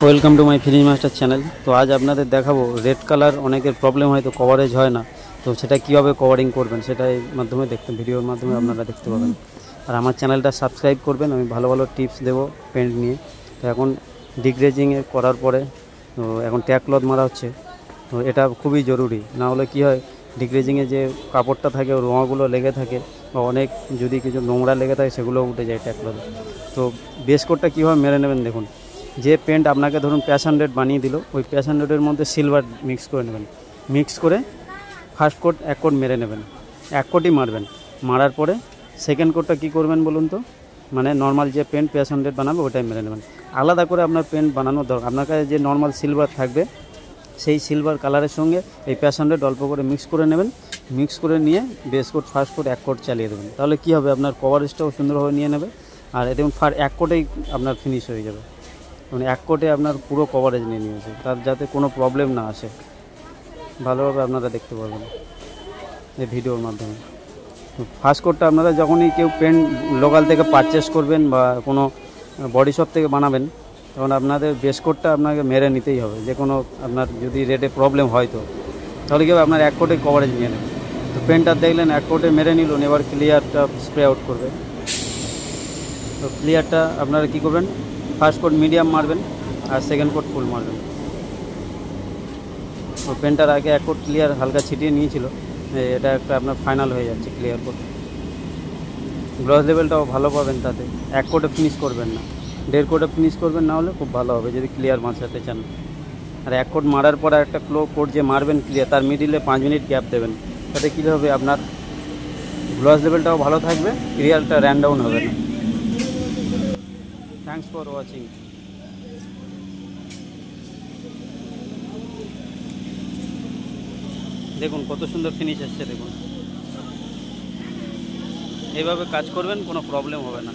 Welcome to my finish master channel. তো আজ আপনাদের দেখাবো রেড কালার অনেকের প্রবলেম হয়, তো কভারেজ হয় না, তো সেটা কীভাবে কভারিং করবেন সেটা এই মাধ্যমে ভিডিওর মাধ্যমে আপনারা দেখতে পাবেন। আর আমার চ্যানেলটা সাবস্ক্রাইব করবেন, আমি ভালো ভালো টিপস দেবো পেন্ট নিয়ে। তো এখন ডিগ্রেজিংয়ে করার পরে তো এখন ট্যাগ ক্লথ মারা হচ্ছে, তো এটা খুবই জরুরি। না হলে কী হয়, ডিগ্রেজিংয়ে যে কাপড়টা থাকে রোঁয়াগুলো লেগে থাকে বা অনেক যদি কিছু নোংরা লেগে থাকে সেগুলো উঠে যায় ট্যাগ ক্লথে। তো বেস কোটটা কীভাবে মেরে নেবেন দেখুন। যে পেন্ট আপনাকে ধরুন প্যাশন রেড বানিয়ে দিল, ওই প্যাশন রেডের মধ্যে সিলভার মিক্স করে নেবেন। মিক্স করে ফার্স্ট কোট এক কোট মেরে নেবেন, এক কোটই মারবেন। মারার পরে সেকেন্ড কোটটা কী করবেন বলুন তো, মানে নর্মাল যে পেন্ট প্যাশন রেড বানাবে ওটাই মেরে নেবেন। আলাদা করে আপনার পেন্ট বানানোর দরকার, আপনার কাছে যে নর্মাল সিলভার থাকবে সেই সিলভার কালারের সঙ্গে এই প্যাশন রেড অল্প করে মিক্স করে নেবেন। মিক্স করে নিয়ে বেস কোট ফার্স্ট কোট এক কোট চালিয়ে দেবেন। তাহলে কী হবে, আপনার কভারেজটাও সুন্দরভাবে নিয়ে নেবে। আর দেখুন এক কোটেই আপনার ফিনিশ হয়ে যাবে, মানে এক কোটে আপনার পুরো কভারেজ নিয়ে নিয়েছে, তার যাতে কোনো প্রবলেম না আসে। ভালোভাবে আপনারা দেখতে পাবেন এই ভিডিওর মাধ্যমে। তো ফার্স্ট কোটটা আপনারা যখনই কেউ পেন্ট লোকাল থেকে পারচেস করবেন বা কোনো বডি শপ থেকে বানাবেন, তখন আপনাদের বেস কোটটা আপনাকে মেরে নিতেই হবে। যে কোনো আপনার যদি রেটে প্রবলেম হয় তো তাহলে কী হবে, আপনার এক কোটে কভারেজ নিয়ে নেবেন। তো পেন্টটা দেখলেন এক কোটে মেরে নিলেন, এবার ক্লিয়ারটা স্প্রে আউট করবে। তো ক্লিয়ারটা আপনারা কী করবেন, ফার্স্ট কোট মিডিয়াম মারবেন আর সেকেন্ড কোট ফুল মারবেন। তো পেনটার আগে এক কোট ক্লিয়ার হালকা ছিটিয়ে নিয়েছিল, এটা একটা আপনার ফাইনাল হয়ে যাচ্ছে ক্লিয়ার কোট। গ্লস লেভেলটাও ভালো পাবেন তাতে। এক কোটে ফিনিশ করবেন না, দেড় কোটে ফিনিশ করবেন, না হলে খুব ভালো হবে যদি ক্লিয়ার মারতে চান। আর এক কোট মারার পর একটা কোট যে মারবেন ক্লিয়ার, তার মিডিলে 5 মিনিট গ্যাপ দেবেন। তাতে কী হবে, আপনার গ্লস লেভেলটাও ভালো থাকবে, ক্লিয়ারটা র্যান ডাউন হবে না। Thanks for watching. দেখুন কত সুন্দর ফিনিশ আসছে, দেখুন। এইভাবে কাজ করবেন, কোনো প্রবলেম হবে না।